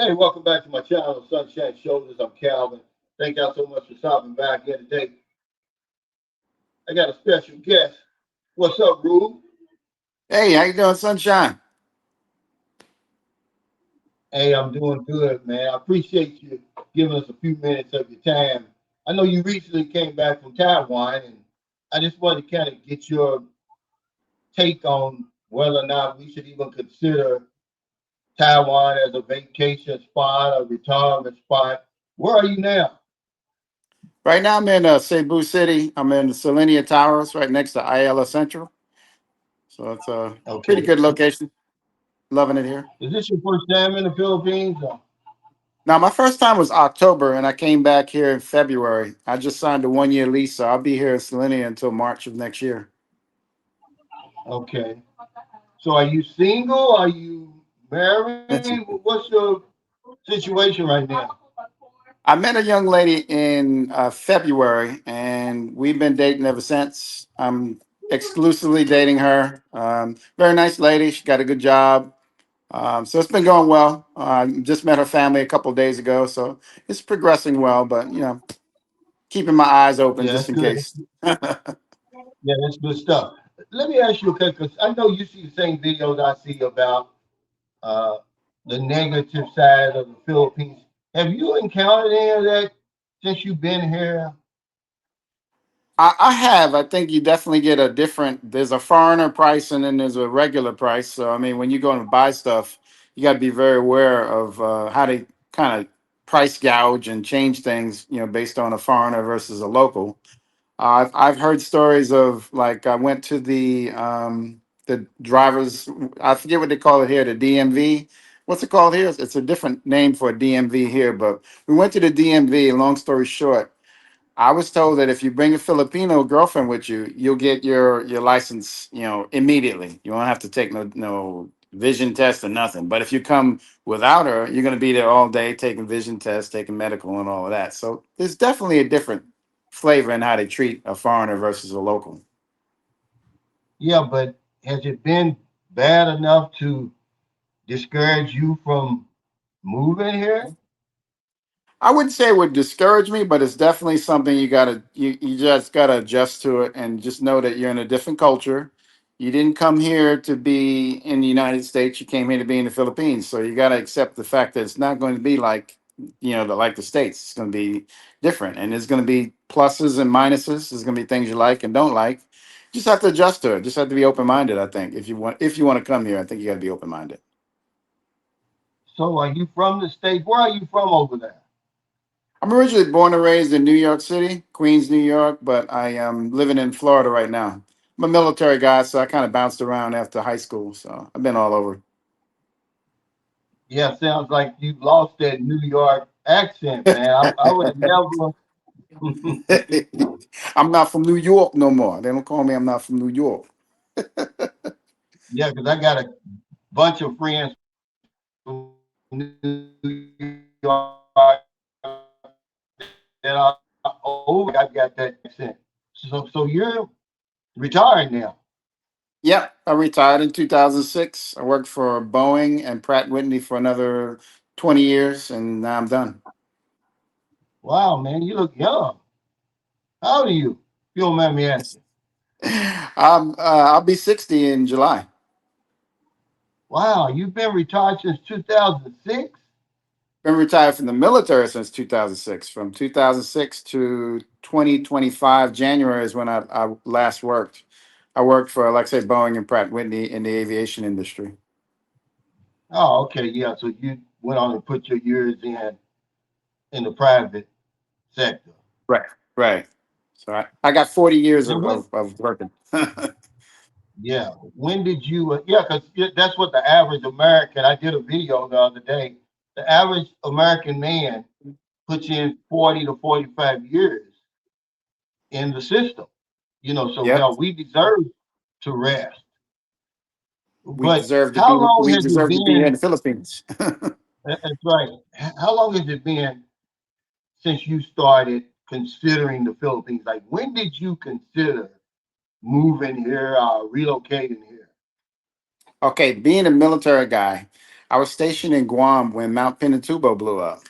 Hey, welcome back to my channel, Sunshine Shoulders. I'm Calvin. Thank y'all so much for stopping by here today. I got a special guest. What's up, Rube? Hey, how you doing, Sunshine? Hey, I'm doing good, man. I appreciate you giving us a few minutes of your time. I know you recently came back from Taiwan, and I just wanted to kind of get your take on whether or not we should even consider Taiwan as a vacation spot, a retirement spot. Where are you now? Right now, I'm in Cebu City. I'm in the Selenia Towers, right next to Ayala Central. So it's a pretty Okay. good location. Loving it here. Is this your first time in the Philippines? Now, my first time was October, and I came back here in February. I just signed a 1 year lease, so I'll be here in Selenia until March of next year. Okay. So are you single? Are you married? What's your situation right now? I met a young lady in February, and we've been dating ever since. I'm exclusively dating her. Very nice lady. She got a good job. So it's been going well. Just met her family a couple of days ago, so it's progressing well. But keeping my eyes open Yeah, just that's in good. case. Yeah, that's good stuff. Let me ask you, okay, because I know you see the same videos I see about uh, the negative side of the Philippines. Have you encountered any of that since you've been here? I have. I think you definitely get a different. There's a foreigner price and then there's a regular price. So I mean, when you go and buy stuff, you got to be very aware of how they kind of price gouge and change things. Based on a foreigner versus a local. I've heard stories of like I went to the drivers. I forget what they call it here. The DMV. What's it called here? It's a different name for a DMV here, but we went to the DMV. Long story short, I was told that if you bring a Filipino girlfriend with you, you'll get your license, immediately. You won't have to take no vision test or nothing. But if you come without her, you're going to be there all day taking vision tests, taking medical, and all of that. So there's definitely a different flavor in how they treat a foreigner versus a local. Yeah, but has it been bad enough to discourage you from moving here? I wouldn't say it would discourage me, but it's definitely something you just gotta adjust to it and just know that you're in a different culture. You didn't come here to be in the United States. You came here to be in the Philippines. So you gotta accept the fact that it's not going to be like like the States. It's gonna be different. And there's gonna be pluses and minuses. There's gonna be things you like and don't like. Just have to adjust to it. Just have to be open minded, I think. If you want to come here, I think you gotta be open minded. So are you from the States? Where are you from over there? I'm originally born and raised in New York City, Queens, New York, but I am living in Florida right now. I'm a military guy, so I kind of bounced around after high school, so I've been all over. Yeah, sounds like you've lost that New York accent, man. I would have never. I'm not from New York no more. They don't call me. I'm not from New York. Yeah, because I got a bunch of friends from New York that are older. I got that accent. So you're retired now. Yep, I retired in 2006. I worked for Boeing and Pratt Whitney for another 20 years, and now I'm done. Wow, man, you look young. How old are you? If you don't mind me asking. I'll be 60 in July. Wow, you've been retired since 2006? Been retired from the military since 2006. From 2006 to 2025, January is when I last worked. I worked for, like I say, Boeing and Pratt Whitney in the aviation industry. Oh, okay, yeah. So you went on and put your years in the private sector. Right. Right. So I got 40 years And of working. yeah, when did you? Yeah, because that's what the average American. I did a video the other day. The average American man puts in 40 to 45 years in the system. So Yep. hell, we deserve to rest. We But deserve to how be long we has it deserve to be here in been? the Philippines. That's right. How long has it been since you started considering the Philippines? Like, when did you consider moving here, relocating here? Okay, being a military guy, I was stationed in Guam when Mount Pinatubo blew up.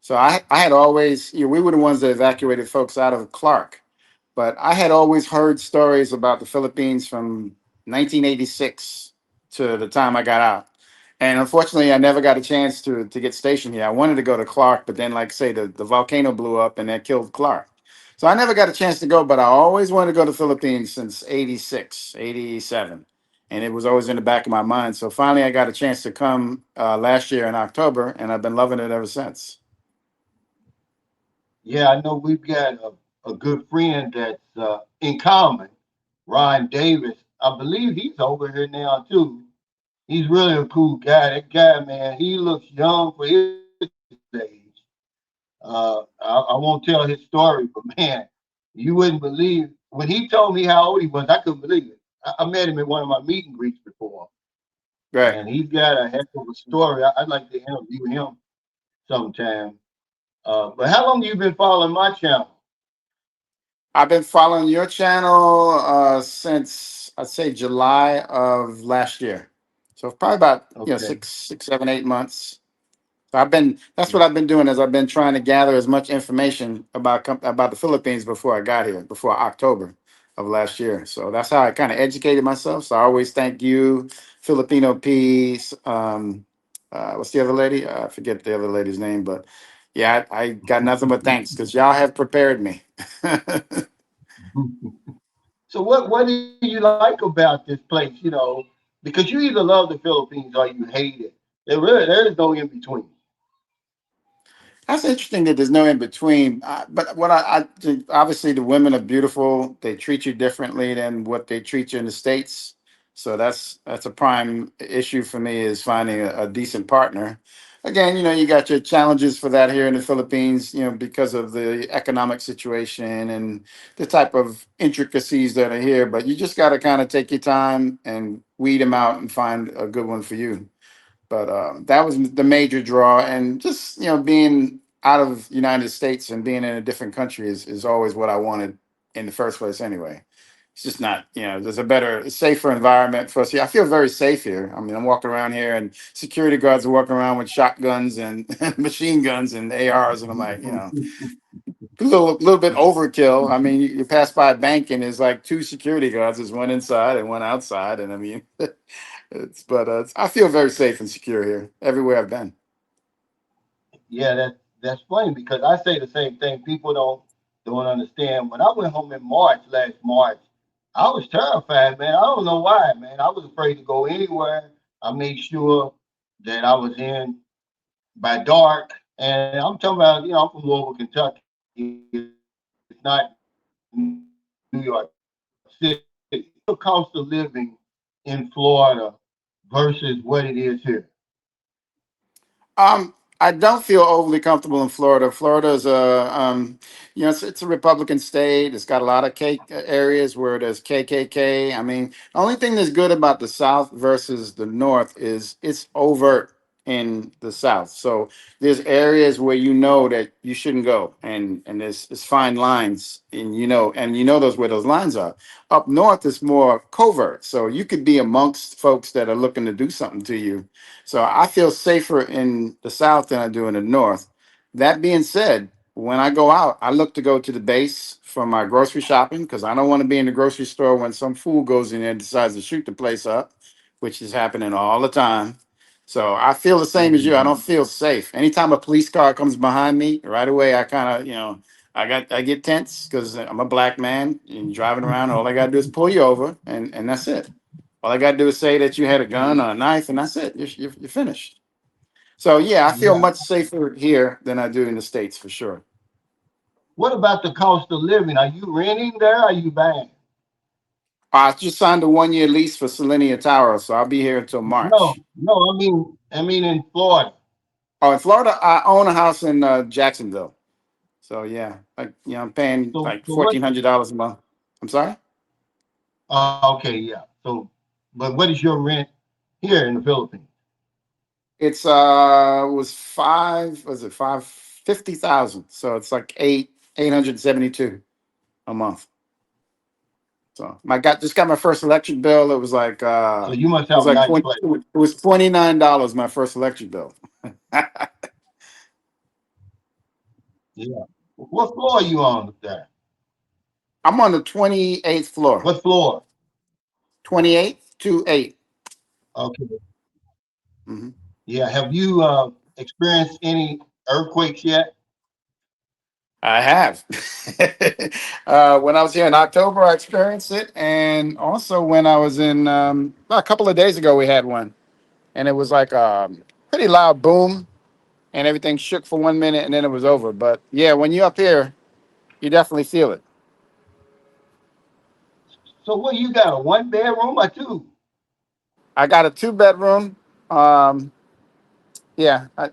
So I had always, we were the ones that evacuated folks out of Clark. But I had always heard stories about the Philippines from 1986 to the time I got out. And unfortunately, I never got a chance to get stationed here. I wanted to go to Clark, but then, like say, the volcano blew up and that killed Clark. So I never got a chance to go, but I always wanted to go to the Philippines since 86, 87, and it was always in the back of my mind. So finally, I got a chance to come last year in October, and I've been loving it ever since. Yeah, I know we've got a good friend that's in common, Ron Davis. I believe he's over here now too. He's really a cool guy. That guy, man, he looks young for his age. I won't tell his story, but man, you wouldn't believe when he told me how old he was. I couldn't believe it. I met him at one of my meet and greets before, Right. and he's got a heck of a story. I'd like to interview him sometime. But how long have you been following my channel? I've been following your channel since I'd say July of last year. So probably about Okay. 6, 7, 8 months. So that's what I've been doing is I've been trying to gather as much information about about the Philippines before I got here, before October of last year. So that's how I kind of educated myself. So I always thank you, Filipino Peace. What's the other lady? I forget the other lady's name, but yeah, I got nothing but thanks because y'all have prepared me. So what do you like about this place? Because you either love the Philippines or you hate it. There is no in between. That's interesting that there's no in between. But what I think, obviously the women are beautiful. They treat you differently than what they treat you in the States. So that's a prime issue for me is finding a decent partner. Again, you got your challenges for that here in the Philippines, because of the economic situation and the type of intricacies that are here. But you just got to kind of take your time and weed them out and find a good one for you. But that was the major draw, and just being out of the United States and being in a different country is always what I wanted in the first place. Anyway, it's just not there's a better, safer environment for us here. I feel very safe here. I mean, I'm walking around here, and security guards are walking around with shotguns and machine guns and ARs, and I'm like, a little bit overkill. I mean, you pass by a bank and there's like two security guards. There's one inside and one outside, and I mean. I feel very safe and secure here everywhere I've been. Yeah, that's funny because I say the same thing. People don't understand. When I went home in March last March, I was terrified, man. I don't know why, man. I was afraid to go anywhere. I made sure that I was in by dark. And I'm talking about, I'm from Louisville, Kentucky. It's not New York City. What's the cost of living in Florida versus what it is here? I don't feel overly comfortable in Florida. Florida is it's a Republican state. It's got a lot of areas where there's KKK. I mean, the only thing that's good about the South versus the North is it's overt in the South. So there's areas where that you shouldn't go, and there's fine lines, and those where those lines are. Up north, it's more covert. So you could be amongst folks that are looking to do something to you, so I feel safer in the South than I do in the North. That being said, when I go out, I look to go to the base for my grocery shopping because I don't want to be in the grocery store when some fool goes in there and decides to shoot the place up, which is happening all the time. So I feel the same as you. I don't Mhm. feel safe. Anytime a police car comes behind me, right away I kind of, I get tense because I'm a black man and driving around. All I gotta do is pull you over, and that's it. All I got to do is say that you had a gun or a knife, and that's it. You're finished. So, yeah, I feel Yeah. much safer here than I do in the States for sure. What about the cost of living? Are you renting there? Or are you buying? I just signed a 1 year lease for Selenia Tower, so I'll be here until No, March. no. I mean in Florida. Oh, in Florida, I own a house in Jacksonville. So, yeah, I'm paying So, like so what? $1,400 a month. I'm sorry? Okay, yeah. So, but what is your rent here in the Philippines? It's was five, was it 550,000? So it's like 872 a month. So I got just got my first electric bill. So you must It was have a like nice 20, place. it was $29 my first electric bill. Yeah. What floor are you on there? I'm on the 28th floor. What floor? 28th to 8. Okay. Mm-hmm. Yeah. Have you experienced any earthquakes yet? I have. When I was here in October, I experienced it, and also when I was in a couple of days ago, we had one, and it was like a pretty loud boom, and everything shook for 1 minute, and then it was over. But yeah, when you're up here, you definitely feel it. So what you got? A one bedroom or two? I got a 2 bedroom. Um, yeah, I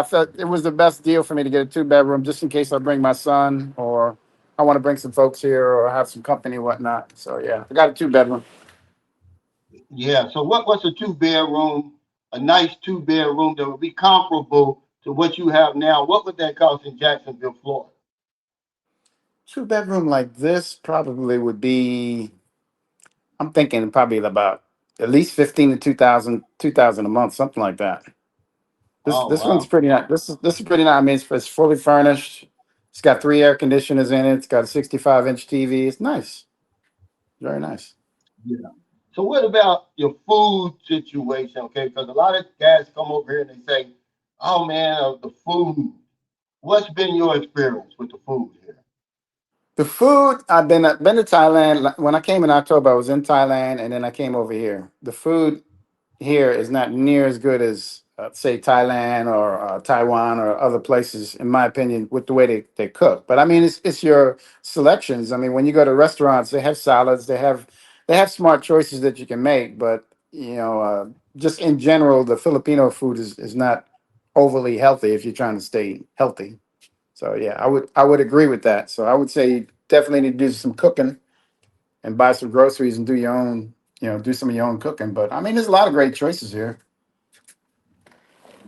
felt it was the best deal for me to get a 2 bedroom, just in case I bring my son or I want to bring some folks here or have some company and whatnot. So yeah, I got a 2 bedroom. Yeah. So what's a two bedroom? A nice two bedroom that would be comparable to what you have now. What would that cost in Jacksonville, Florida? 2 bedroom like this probably would be. I'm thinking probably about at least 15 to 2,000 a month, something like that. This Oh this one's wow. pretty nice. This is pretty nice. I mean, it's fully furnished. It's got 3 air conditioners in it. It's got a 65-inch TV. It's nice, very nice. Yeah. So what about your food situation? Okay, because a lot of guys come over here and they say, "Oh man, the food." What's been your experience with the food here? The food, I've been to Thailand. When I came in October, I was in Thailand, and then I came over here. The food here is not near as good as say Thailand or Taiwan or other places, in my opinion, with the way they cook. But I mean, it's your selections. I mean, when you go to restaurants, they have salads, they have smart choices that you can make. But just in general, the Filipino food is not overly healthy if you're trying to stay healthy. So yeah, I would agree with that. So I would say you definitely need to do some cooking and buy some groceries and do your own, do some of your own cooking. But I mean, there's a lot of great choices here.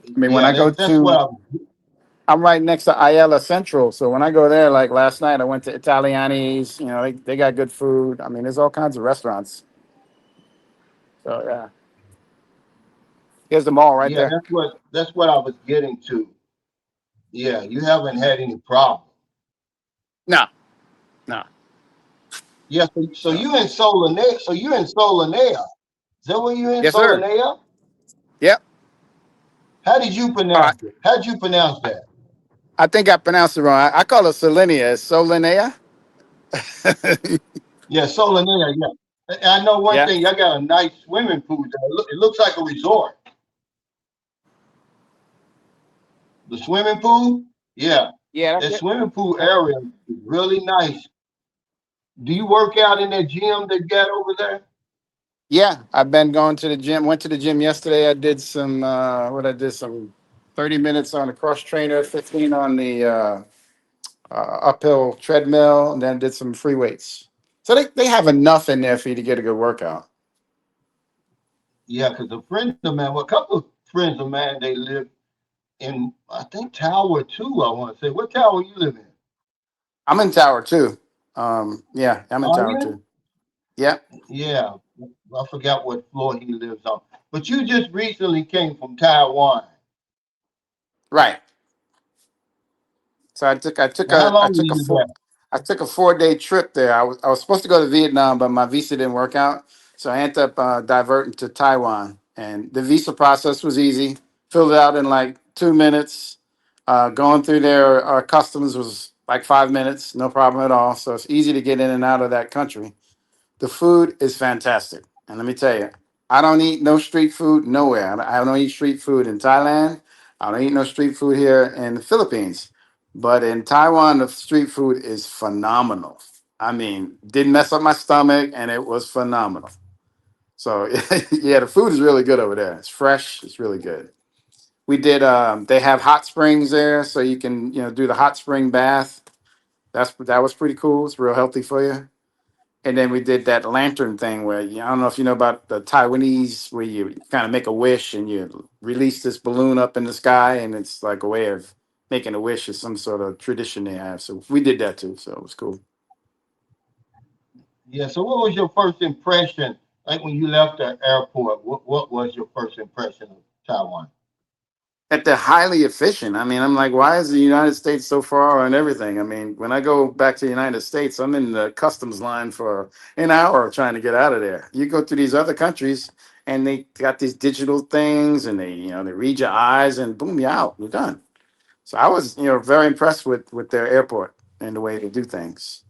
I mean, when Yeah, I go that's what to, I. I'm right next to Ayala Central, so when I go there, like last night, I went to Italiani's. They got good food. I mean, there's all kinds of restaurants. So yeah, here's the mall right Yeah, there. that's what I was getting to. Yeah, you haven't had any problem. No, no. Yeah, so So you in Solanea. So you in Solanea. Is that where you in yes, sir. Solanea? Yep. How did you All right. pronounce it? How did you pronounce that? I think I pronounced it wrong. I call it Solenia. It's Solinea. Yeah, Solanea. Yeah, I know one Yeah. thing. Y'all got a nice swimming pool there. It looks like a resort. The swimming pool. Yeah, Yeah. that swimming pool area is really nice. Do you work out in that gym they got over there? Yeah, I've been going to the gym. Went to the gym yesterday. I did some I did some 30 minutes on the cross trainer, 15 on the uphill treadmill, and then did some free weights. So they have enough in there for you to get a good workout. Yeah, because a friend of mine, well, a couple of friends of mine, they live in, I think, Tower 2, I want to say. What tower you live in? I'm in Tower too. Yeah, I'm in Are Tower you? too. Yeah, Yeah, I forgot what floor he lives on. But you just recently came from Taiwan. right. So Now, how long were you there? I took a 4 day trip there. I was supposed to go to Vietnam, but my visa didn't work out, so I ended up diverting to Taiwan. And the visa process was easy. Filled it out in like 2 minutes. Going through their customs was like 5 minutes, no problem at all. So it's easy to get in and out of that country. The food is fantastic. And let me tell you, I don't eat no street food nowhere. I don't eat street food in Thailand. I don't eat no street food here in the Philippines. But in Taiwan, the street food is phenomenal. I mean, didn't mess up my stomach and it was phenomenal. So yeah, the food is really good over there. It's fresh, it's really good. They have hot springs there, so you can, do the hot spring bath. That was pretty cool. It's real healthy for you. And then we did that lantern thing where I don't know if you know about the Taiwanese, where you kind of make a wish and you release this balloon up in the sky, and it's like a way of making a wish. Is some sort of tradition they have. So we did that too. So it was cool. Yeah. So, what was your first impression, like when you left the airport? What was your first impression of Taiwan? That they're highly efficient. I mean, I'm like, why is the United States so far on everything? I mean, when I go back to the United States, I'm in the customs line for an hour trying to get out of there. You go to these other countries and they got these digital things and they read your eyes and boom, you're out, you're done. So I was, very impressed with their airport and the way they do things.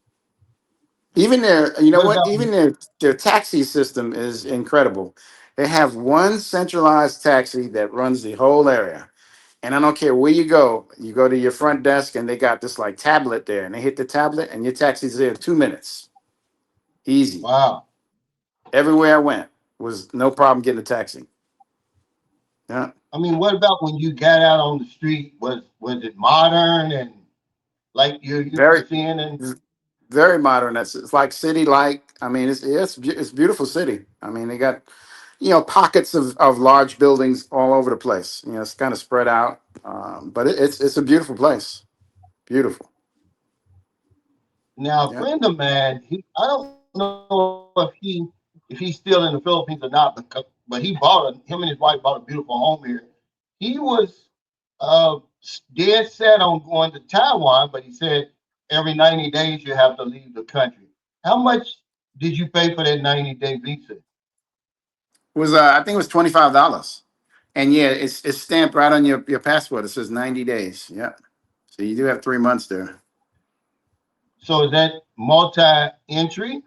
Even their, you know What what? about Even their taxi system is incredible. They have one centralized taxi that runs the whole area. And I don't care where you go to your front desk and they got this like tablet there and they hit the tablet and your taxi's there in 2 minutes. Easy. wow? Everywhere I went was no problem getting a taxi. Yeah. I mean, what about when you got out on the street? Was it modern and like you're used to Very, seeing? And very modern. It's like city like. I mean, it's beautiful city. I mean, they got, pockets of large buildings all over the place. It's kind of spread out. But it's a beautiful place. Beautiful. now, a Yeah. friend of mine, I don't know if he's still in the Philippines or not, but him and his wife bought a beautiful home here. He was uh, dead set on going to Taiwan, but he said every 90 days you have to leave the country. How much did you pay for that 90-day visa? Was I think it was $25. And yeah, it's stamped right on your passport. It says 90 days. Yeah. So you do have 3 months there. So is that multi-entry?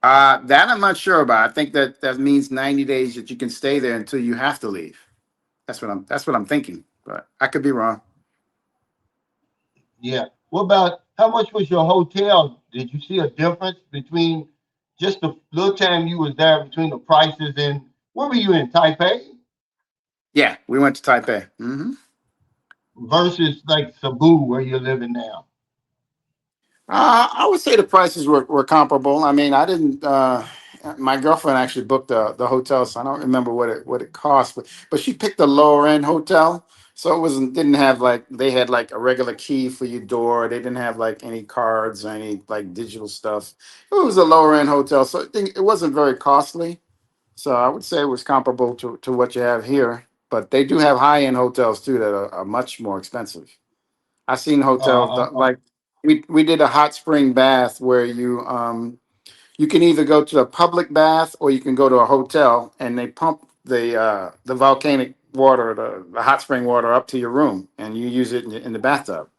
That I'm not sure about. I think that means 90 days that you can stay there until you have to leave. That's what I'm thinking, but I could be wrong. Yeah. What about how much was your hotel? Did you see a difference between just the little time you was there between the prices and where were you in Taipei Yeah, we went to Taipei. versus like Cebu where you're living now? I would say the prices were comparable. I mean, I didn't. My girlfriend actually booked the hotel, so I don't remember what it cost, but she picked a lower end hotel, so it wasn't didn't have like they had like a regular key for your door. They didn't have like any cards or any like digital stuff. It was a lower end hotel, so I think it wasn't very costly. So I would say it was comparable to what you have here, but they do have high end hotels too that are much more expensive. I've seen hotels Uh, that, like we did a hot spring bath where you can either go to a public bath or you can go to a hotel and they pump the volcanic water, the hot spring water up to your room and you use it in the bathtub.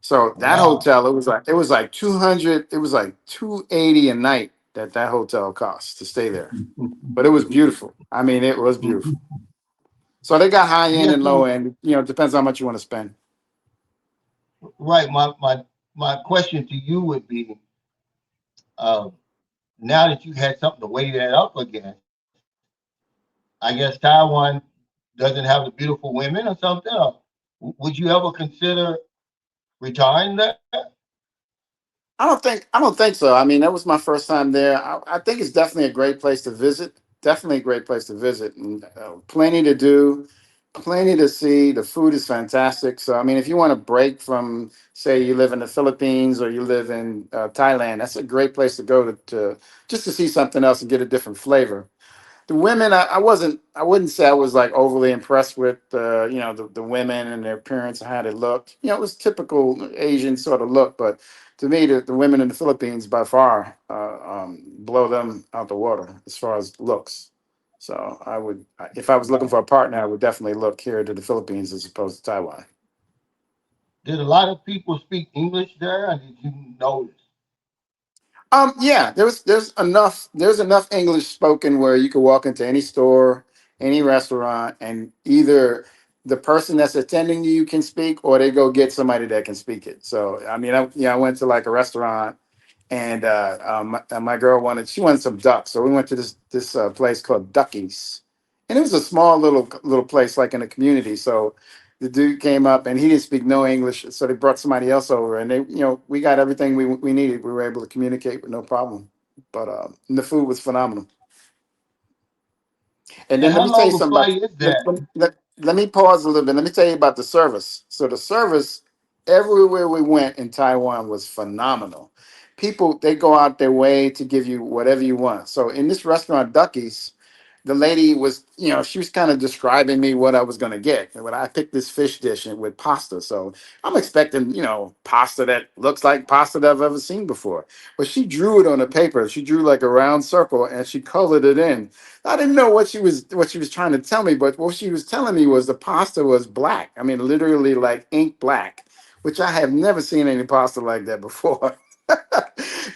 So that wow. hotel, it was like 200, it was like 280 a night that hotel cost to stay there. But it was beautiful. I mean, it was beautiful. So they got high end Yeah, and low so end. It depends how much you want to spend. right. My question to you would be, uh, now that you had something to weigh that up against, I guess Taiwan doesn't have the beautiful women or something. Or would you ever consider retiring there? I don't think so. I mean, that was my first time there. I think it's definitely a great place to visit. Definitely a great place to visit, and plenty to do, plenty to see. The food is fantastic. So, I mean, if you want to break from, say, you live in the Philippines or you live in Thailand, that's a great place to go to just to see something else and get a different flavor. The women, I wouldn't say I was like overly impressed with the women and their appearance and how they looked. It was typical Asian sort of look, but to me the women in the Philippines by far blow them out the water as far as looks. So if I was looking for a partner, I would definitely look here to the Philippines as opposed to Taiwan. Did a lot of people speak English there, or did you notice? Yeah, there's enough English spoken where you could walk into any store, any restaurant, and either the person that's attending you can speak, or they go get somebody that can speak it. So I mean, I went to like a restaurant, and my girl she wanted some duck, so we went to this place called Duckies, and it was a small little place like in a community. So the dude came up and he didn't speak no English, so they brought somebody else over, and we got everything we needed. We were able to communicate with no problem. But and the food was phenomenal. And And then let how me tell you long a something about flight is that? let me pause a little bit. Let me tell you about the service. So the service everywhere we went in Taiwan was phenomenal. people, they go out their way to give you whatever you want. So in this restaurant, Ducky's, the lady was, she was kind of describing me what I was going to get. And when I picked this fish dish with pasta, so I'm expecting, pasta that looks like pasta that I've ever seen before. But she drew it on the paper. She drew like a round circle and she colored it in. I didn't know what she was trying to tell me, but what she was telling me was the pasta was black. I mean, literally like ink black, which I have never seen any pasta like that before.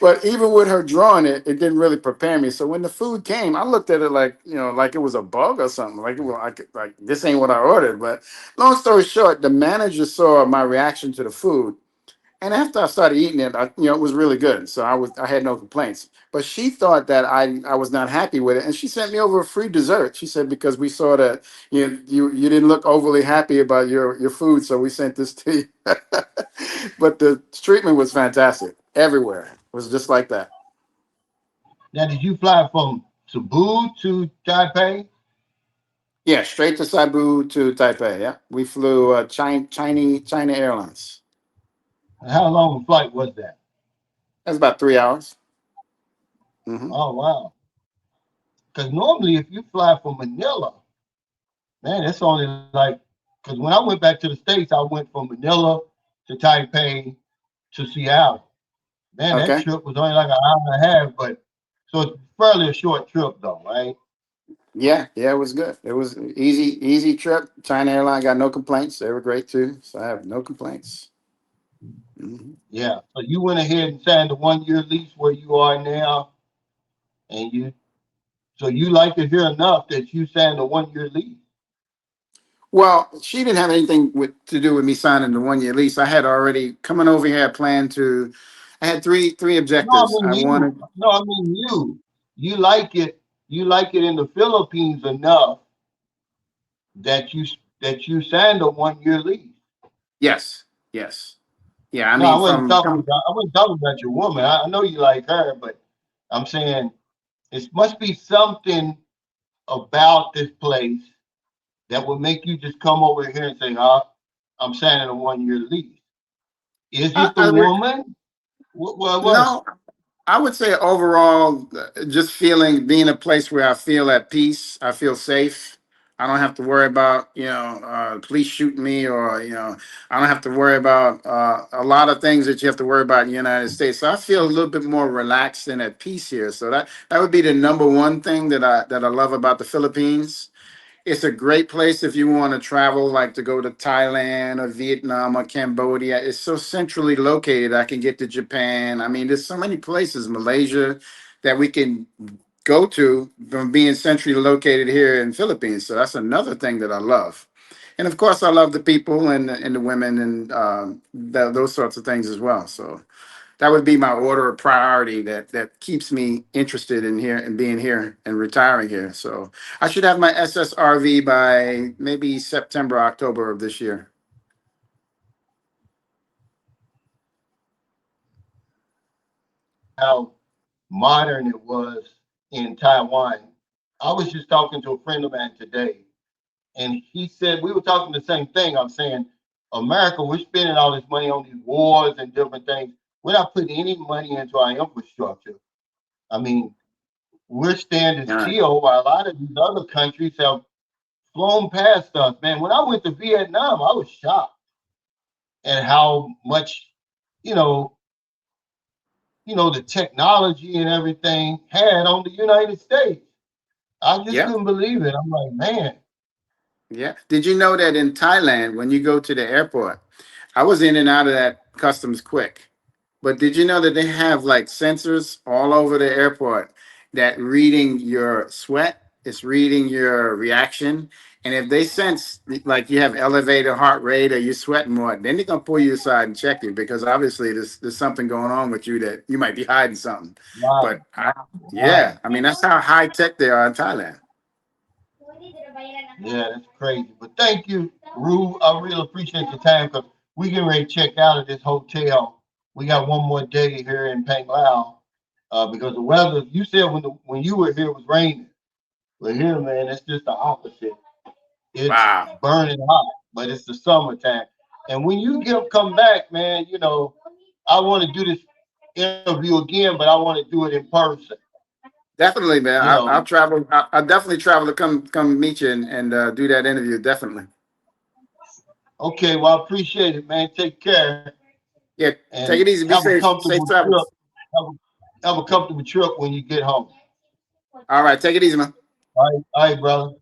But even with her drawing it, it didn't really prepare me. So when the food came, I looked at it like, like it was a bug or something. Like it was like this ain't what I ordered. But long story short, the manager saw my reaction to the food, and after I started eating it, it was really good. So I had no complaints. But she thought that I was not happy with it, and she sent me over a free dessert. She said because we saw that you didn't look overly happy about your food, so we sent this to you. But the treatment was fantastic everywhere. It was just like that. Now, did you fly from Cebu to Taipei? Yeah, straight to Cebu to Taipei. Yeah, we flew China Airlines. And how long a flight was that? That's about 3 hours. Hmm. Oh, wow. Because normally, if you fly from Manila, man, it's only like, because when I went back to the States, I went from Manila to Taipei to Seattle. Man, that Okay. trip was only like an hour and a half, but so it's fairly a short trip, though, right? Yeah, it was good. It was an easy trip. China Airline got no complaints. They were great too, so I have no complaints. Hmm. Yeah. So you went ahead and signed the 1 year lease where you are now, and you like it here enough that you signed a 1 year lease. Well, she didn't have anything to do with me signing the 1 year lease. I had already coming over here. I planned to. I had three No, I objectives. mean I you. wanted. No, I mean you. You like it. You like it in the Philippines enough that you signed a 1 year lease. Yes, yes, yeah. I No, I mean, wasn't from talking about. I wasn't talking about your woman. I know you like her, but I'm saying it must be something about this place that would make you just come over here and say, I'm signing a 1 year lease. Is I, it the I re- woman? What was it? no, I would say overall, just being a place where I feel at peace. I feel safe. I don't have to worry about police shooting me, or I don't have to worry about a lot of things that you have to worry about in the United States. So I feel a little bit more relaxed and at peace here. So that would be the number one thing that I love about the Philippines. It's a great place if you want to travel, like to go to Thailand or Vietnam or Cambodia. It's so centrally located. I can get to Japan. I mean, there's so many places, Malaysia, that we can go to from being centrally located here in Philippines. So that's another thing that I love. And of course, I love the people and the women and those sorts of things as well. So that would be my order of priority that keeps me interested in here and being here and retiring here. So I should have my SSRV by maybe September, October of this year. How modern it was in Taiwan. I was just talking to a friend of mine today, and he said we were talking the same thing. I'm saying, America, we're spending all this money on these wars and different things. We're not putting any money into our infrastructure. I mean, we're standing Yeah. still while a lot of these other countries have flown past us. Man, when I went to Vietnam, I was shocked at how much, you know, the technology and everything had on the United States. I just Yeah. couldn't believe it. I'm like, man, Yeah. Did you know that in Thailand, when you go to the airport, I was in and out of that customs quick. But did you know that they have like sensors all over the airport that reading your sweat, it's reading your reaction. And if they sense like you have elevated heart rate or you're sweating more, then they're gonna pull you aside and check you because obviously there's something going on with you that you might be hiding something. wow, Yeah, wow. I mean that's how high tech they are in Thailand. Yeah, that's crazy. But thank you, Rue. I really appreciate your time because we getting ready to check out of this hotel. We got one more day here in Panglao because the weather. You said when you were here it was raining, but here, man, it's just the opposite. It's Wow. burning hot, but it's the summertime. And when you come back, man, I want to do this interview again, but I want to do it in person. Definitely, man. You know. I'll travel. I'll definitely travel to come meet you and do that interview. Definitely. Okay, well, I appreciate it, man. Take care Yeah. and Take it easy. have Be a safe. comfortable Safe trip. travels. Have a comfortable trip when you get home. All right. Take it easy, man. All right, brother.